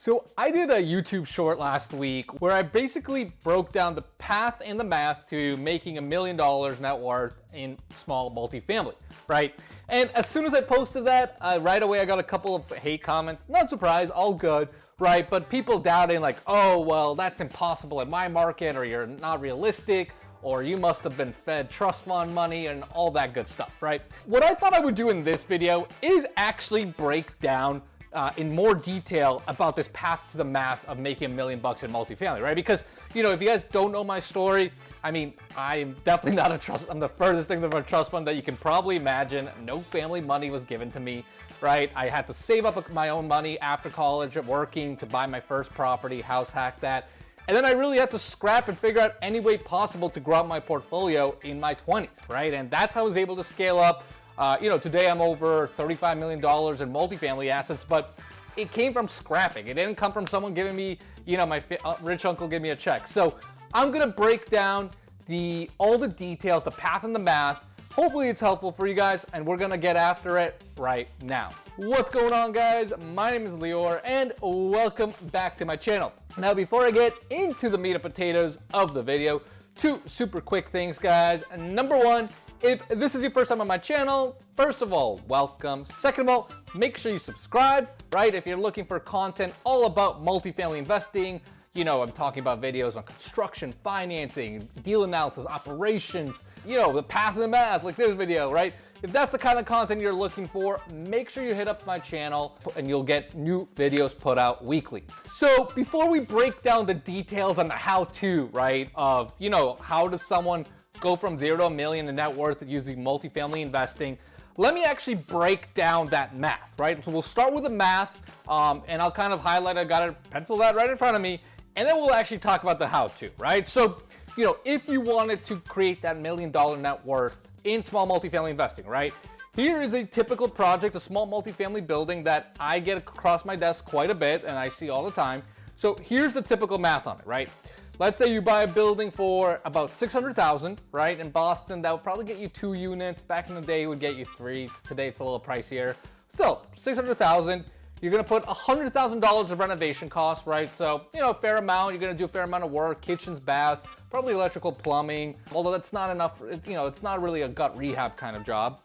So I did a YouTube short last week where I basically broke down the path and the math to making $1 million net worth in small multifamily, right? And as soon as I posted that, right away I got a couple of hate comments. Not surprised, all good, right? But people doubting like, oh, well, that's impossible in my market, or you're not realistic, or you must have been fed trust fund money and all that good stuff, right? What I thought I would do in this video is actually break down in more detail about this path to the math of making $1 million in multifamily, right? Because, you know, if you guys don't know my story, I mean, I'm definitely not a trust, I'm the furthest thing from a trust fund that you can probably imagine. No family money was given to me, right? I had to save up my own money after college working to buy my first property, house hack that. And then I really had to scrap and figure out any way possible to grow out my portfolio in my 20s, right? And that's how I was able to scale up. You know, today I'm over $35 million in multifamily assets, but it came from scrapping. It didn't come from someone giving me, you know, my rich uncle gave me a check. So I'm gonna break down all the details, the path and the math. Hopefully it's helpful for you guys, and we're gonna get after it right now. What's going on, guys? My name is Lior, and welcome back to my channel. Now, before I get into the meat and potatoes of the video, two super quick things, guys. Number one, if this is your first time on my channel, first of all, welcome. Second of all, make sure you subscribe, right? If you're looking for content all about multifamily investing, you know, I'm talking about videos on construction, financing, deal analysis, operations, you know, the path and the math, like this video, right? If that's the kind of content you're looking for, make sure you hit up my channel and you'll get new videos put out weekly. So before we break down the details on the how-to, right, of, you know, how does someone go from 0 to $1 million in net worth using multifamily investing, let me actually break down that math, right? So we'll start with the math, and I'll kind of highlight, I got it penciled out right in front of me, and then we'll actually talk about the how-to, right? So, you know, if you wanted to create that $1 million net worth in small multifamily investing, right? Here is a typical project, a small multifamily building that I get across my desk quite a bit and I see all the time. So here's the typical math on it, right? Let's say you buy a building for about $600,000, right? In Boston, that would probably get you 2 units. Back in the day, it would get you 3. Today, it's a little pricier. Still, $600,000. You're gonna put $100,000 of renovation costs, right? So, you know, a fair amount. You're gonna do a fair amount of work, kitchens, baths, probably electrical, plumbing. Although that's not enough, you know, it's not really a gut rehab kind of job.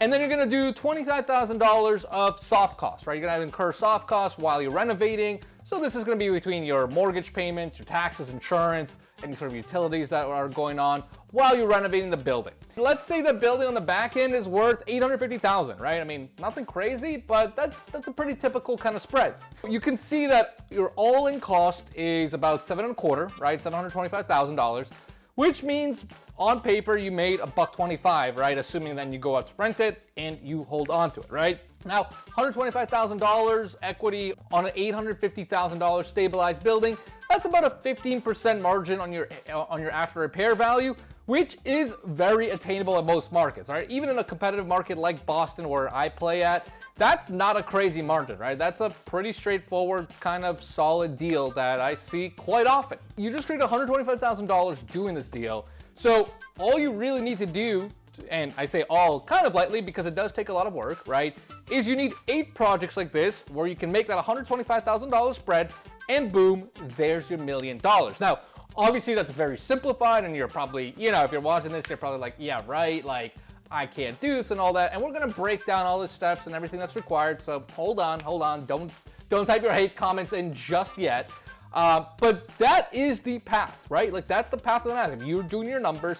And then you're gonna do $25,000 of soft costs, right? You're gonna incur soft costs while you're renovating. So this is going to be between your mortgage payments, your taxes, insurance, any sort of utilities that are going on while you're renovating the building. Let's say the building on the back end is worth $850,000, right? I mean, nothing crazy, but that's a pretty typical kind of spread. You can see that your all-in cost is about $7.25, right? $725,000, which means on paper you made $125, right? Assuming then you go out to rent it and you hold on to it, right? Now, $125,000 equity on an $850,000 stabilized building, that's about a 15% margin on your after repair value, which is very attainable in most markets, right? Even in a competitive market like Boston where I play at, that's not a crazy margin, right? That's a pretty straightforward kind of solid deal that I see quite often. You just create $125,000 doing this deal. So all you really need to do, and I say all kind of lightly because it does take a lot of work, right, is you need 8 projects like this where you can make that $125,000 spread, and boom, there's your $1 million. Now, obviously that's very simplified, and you're probably, you know, if you're watching this, you're probably like, yeah, right, like, I can't do this and all that, and we're gonna break down all the steps and everything that's required, so hold on, don't type your hate comments in just yet. But that is the path, right? Like, that's the path of the math. If you're doing your numbers,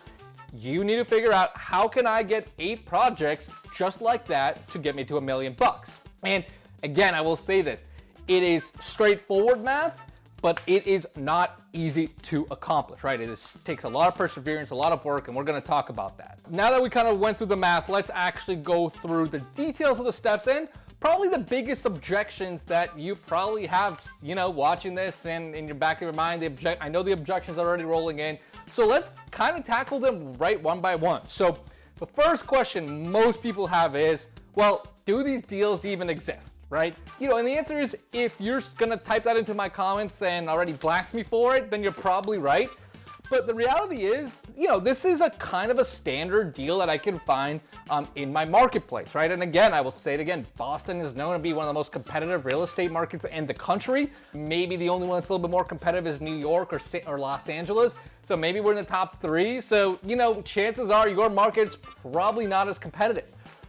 you need to figure out how can I get 8 projects just like that to get me to $1 million. And again, I will say this, it is straightforward math, but it is not easy to accomplish, right? It takes a lot of perseverance, a lot of work, and we're gonna talk about that. Now that we kind of went through the math, let's actually go through the details of the steps and probably the biggest objections that you probably have, you know, watching this and in your back of your mind. I know the objections are already rolling in. So let's kind of tackle them right one by one. So the first question most people have is, well, do these deals even exist, right? You know, and the answer is, if you're gonna type that into my comments and already blast me for it, then you're probably right. But the reality is, this is a kind of a standard deal that I can find in my marketplace, right? And again, I will say it again, Boston is known to be one of the most competitive real estate markets in the country. Maybe the only one that's a little bit more competitive is New York or Los Angeles. So maybe we're in the top 3. So, chances are your market's probably not as competitive,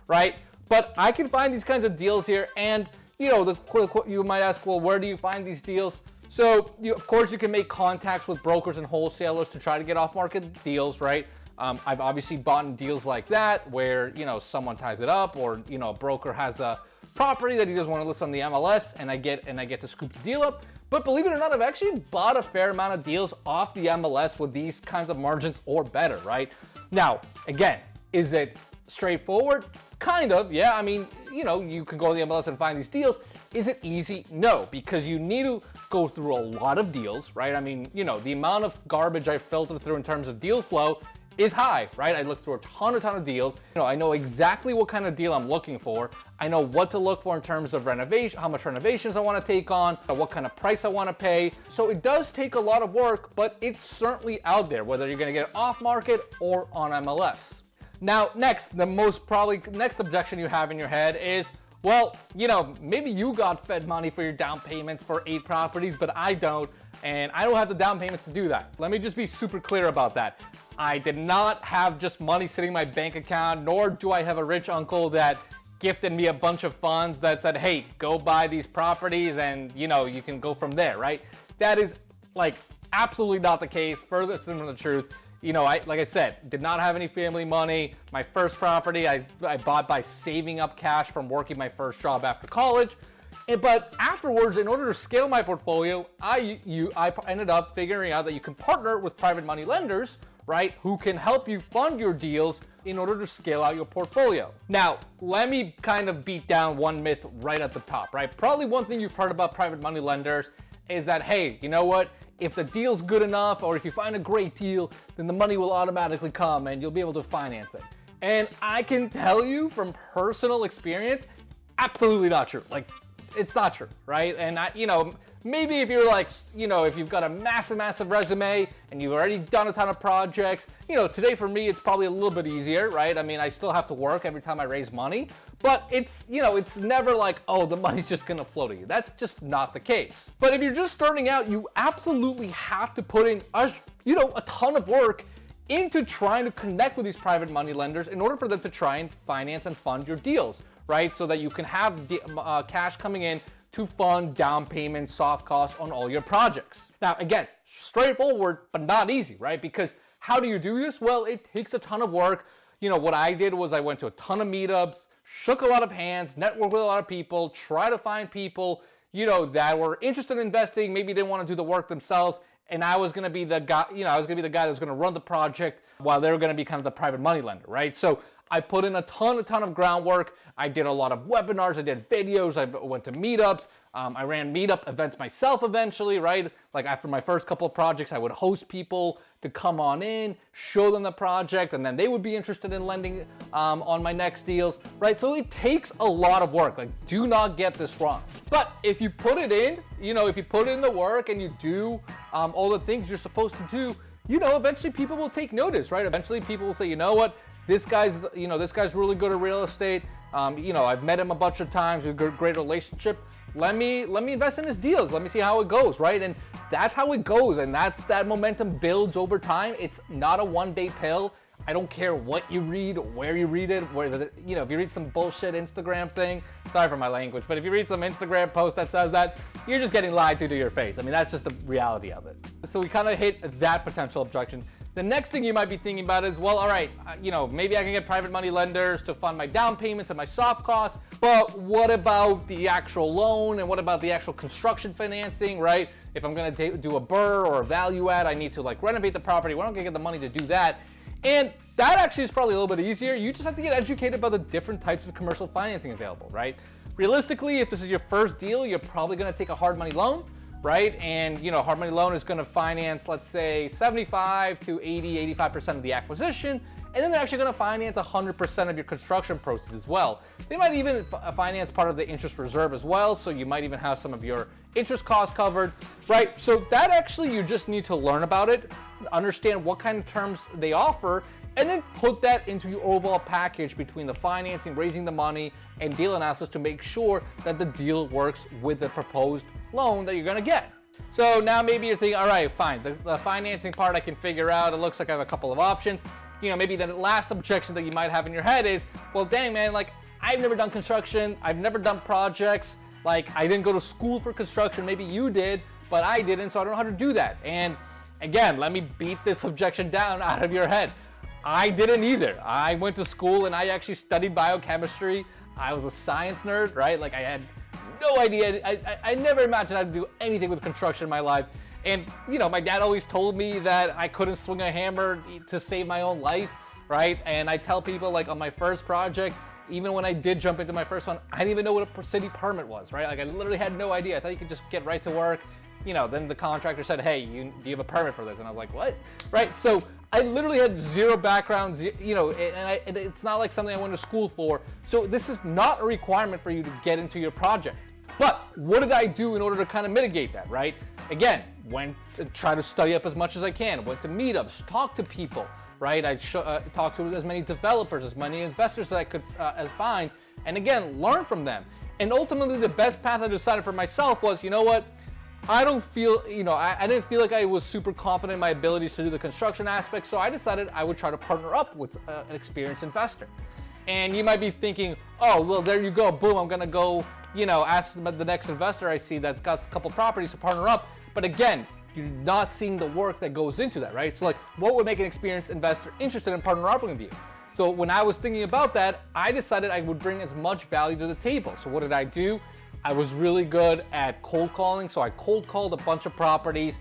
right? But I can find these kinds of deals here. And, you might ask, well, where do you find these deals? So, of course, you can make contacts with brokers and wholesalers to try to get off-market deals, right? I've obviously bought in deals like that where, someone ties it up, or, a broker has a property that he doesn't want to list on the MLS, and I get to scoop the deal up. But believe it or not, I've actually bought a fair amount of deals off the MLS with these kinds of margins or better, right? Now, again, is it straightforward? Kind of, yeah. I mean, you can go to the MLS and find these deals. Is it easy? No, because you need to go through a lot of deals, right? I mean, the amount of garbage I filter through in terms of deal flow is high, right? I look through a ton of deals. I know exactly what kind of deal I'm looking for. I know what to look for in terms of renovation, how much renovations I want to take on, what kind of price I want to pay. So it does take a lot of work, but it's certainly out there, whether you're going to get it off market or on MLS. Now, next objection you have in your head is, well, maybe you got fed money for your down payments for 8 properties, but I don't, and I don't have the down payments to do that. Let me just be super clear about that. I did not have just money sitting in my bank account, nor do I have a rich uncle that gifted me a bunch of funds that said, hey, go buy these properties and, you can go from there, right? That is absolutely not the case, furthest from the truth. Like I said, did not have any family money. My first property I bought by saving up cash from working my first job after college. But afterwards, in order to scale my portfolio, I ended up figuring out that you can partner with private money lenders, right, who can help you fund your deals in order to scale out your portfolio. Now, let me kind of beat down one myth right at the top, right? Probably one thing you've heard about private money lenders is that, hey, you know what? If the deal's good enough, or if you find a great deal, then the money will automatically come and you'll be able to finance it. And I can tell you from personal experience, absolutely not true. It's not true, right? And maybe if you're if you've got a massive resume and you've already done a ton of projects, today for me, it's probably a little bit easier, right? I mean, I still have to work every time I raise money, but it's never like, oh, the money's just gonna flow to you. That's just not the case. But if you're just starting out, you absolutely have to put in a ton of work into trying to connect with these private money lenders in order for them to try and finance and fund your deals, right? So that you can have cash coming in to fund down payments, soft costs on all your projects. Now, again, straightforward, but not easy, right? Because how do you do this? Well, it takes a ton of work. What I did was I went to a ton of meetups, shook a lot of hands, networked with a lot of people, try to find people, that were interested in investing, maybe didn't want to do the work themselves. And I was going to be the guy, that was going to run the project while they were going to be kind of the private money lender, right? So I put in a ton of groundwork. I did a lot of webinars. I did videos. I went to meetups. I ran meetup events myself eventually, right? Like after my first couple of projects, I would host people to come on in, show them the project, and then they would be interested in lending on my next deals, right? So it takes a lot of work. Do not get this wrong. But if you put it in, if you put in the work and you do all the things you're supposed to do, eventually people will take notice, right? Eventually people will say, you know what? This guy's really good at real estate. I've met him a bunch of times. We've got a great relationship. Let me invest in his deals. Let me see how it goes, right? And that's how it goes. And that momentum builds over time. It's not a one-day pill. I don't care what you read, where you read it, if you read some bullshit Instagram thing, sorry for my language, but if you read some Instagram post that says that, you're just getting lied to your face. I mean, that's just the reality of it. So we kind of hit that potential objection. The next thing you might be thinking about is, well, all right, maybe I can get private money lenders to fund my down payments and my soft costs, but what about the actual loan and what about the actual construction financing, right? If I'm going to do a BRRRR or a value add, I need to renovate the property. Where am I going to get the money to do that? And that actually is probably a little bit easier. You just have to get educated about the different types of commercial financing available, right? Realistically, if this is your first deal, you're probably going to take a hard money loan, right? And hard money loan is going to finance, let's say 75 to 80, 85% of the acquisition. And then they're actually going to finance 100% of your construction proceeds as well. They might even finance part of the interest reserve as well. So you might even have some of your interest costs covered. right? So that actually, you just need to learn about it, understand what kind of terms they offer, and then put that into your overall package between the financing, raising the money, and deal analysis to make sure that the deal works with the proposed loan that you're gonna get. So now maybe you're thinking, all right, fine, the financing part I can figure out. It looks like I have a couple of options. You know, maybe the last objection that you might have in your head is, well, dang man, like I've never done construction, I've never done projects, like I didn't go to school for construction, maybe you did, but I didn't, so I don't know how to do that. And again, let me beat this objection down out of your head. I didn't either. I went to school and I actually studied biochemistry. I was a science nerd, right? Like I had no idea. I never imagined I'd do anything with construction in my life. And you know, my dad always told me that I couldn't swing a hammer to save my own life, right? And I tell people, like on my first project, even when I did jump into my first one, I didn't even know what a city permit was, right? Like I literally had no idea. I thought you could just get right to work. You know, then the contractor said, hey, do you have a permit for this? And I was like, what? Right? So I literally had zero background, you know, and it's not like something I went to school for. So this is not a requirement for you to get into your project. But what did I do in order to kind of mitigate that, right? Again, went to try to study up as much as I can, went to meetups, talked to people, right? I talked to as many developers, as many investors that I could find, and again, learn from them. And ultimately, the best path I decided for myself was, you know what? I don't feel, you know, I didn't feel like I was super confident in my abilities to do the construction aspect, so I decided I would try to partner up with an experienced investor. And you might be thinking, oh, well, there you go, boom, I'm gonna go, you know, ask the next investor I see that's got a couple properties to partner up. But again, you're not seeing the work that goes into that, right? So like, what would make an experienced investor interested in partnering up with you? So when I was thinking about that, I decided I would bring as much value to the table. So what did I do? I was really good at cold calling, so I cold called a bunch of properties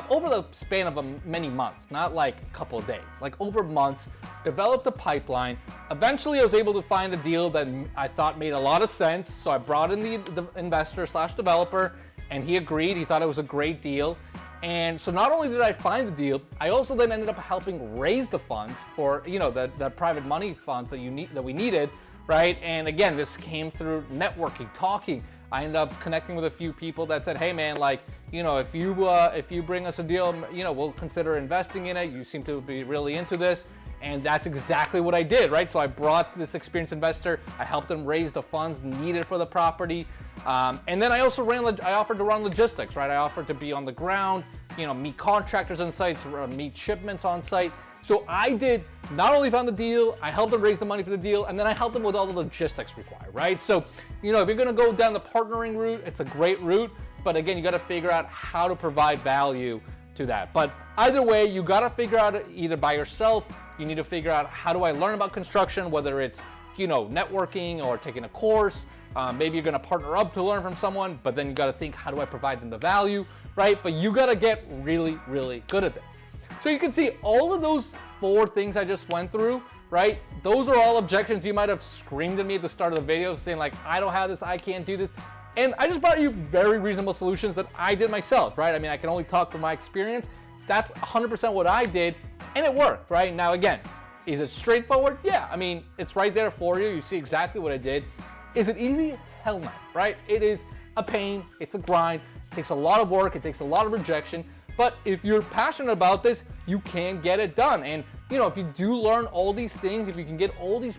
over the span of many months, not like a couple of days, like over months, developed a pipeline. Eventually I was able to find a deal that I thought made a lot of sense, so I brought in the investor / developer, and he agreed. He thought it was a great deal. And so not only did I find the deal, I also then ended up helping raise the funds for, you know, the private money funds that we needed, right? And again, this came through networking, talking. I ended up connecting with a few people that said, hey man, like, you know, if you bring us a deal, you know, we'll consider investing in it. You seem to be really into this. And that's exactly what I did, right? So I brought this experienced investor. I helped them raise the funds needed for the property. And then I also I offered to run logistics, right? I offered to be on the ground, you know, meet contractors on site, meet shipments on site. So I did not only found the deal, I helped them raise the money for the deal, and then I helped them with all the logistics required, right? So, you know, if you're gonna go down the partnering route, it's a great route, but again, you gotta figure out how to provide value to that. But either way, you gotta figure out it either by yourself, you need to figure out how do I learn about construction, whether it's, you know, networking or taking a course. Maybe you're gonna partner up to learn from someone, but then you gotta think, how do I provide them the value, right? But you gotta get really, really good at this. So you can see all of those 4 things I just went through, right? Those are all objections you might have screamed at me at the start of the video saying like, I don't have this, I can't do this. And I just brought you very reasonable solutions that I did myself, right? I mean, I can only talk from my experience. That's 100% what I did, and it worked, right? Now again, is it straightforward? Yeah, I mean, it's right there for you. You see exactly what I did. Is it easy? Hell no, right? It is a pain, it's a grind, it takes a lot of work, it takes a lot of rejection. But if you're passionate about this, you can get it done. And you know, if you do learn all these things, if you can get all these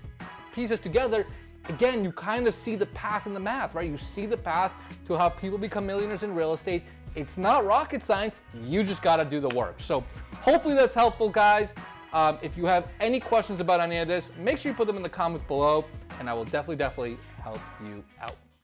pieces together, again, you kind of see the path in the math, right? You see the path to how people become millionaires in real estate. It's not rocket science, you just gotta do the work. So hopefully that's helpful, guys. If you have any questions about any of this, make sure you put them in the comments below, and I will definitely help you out.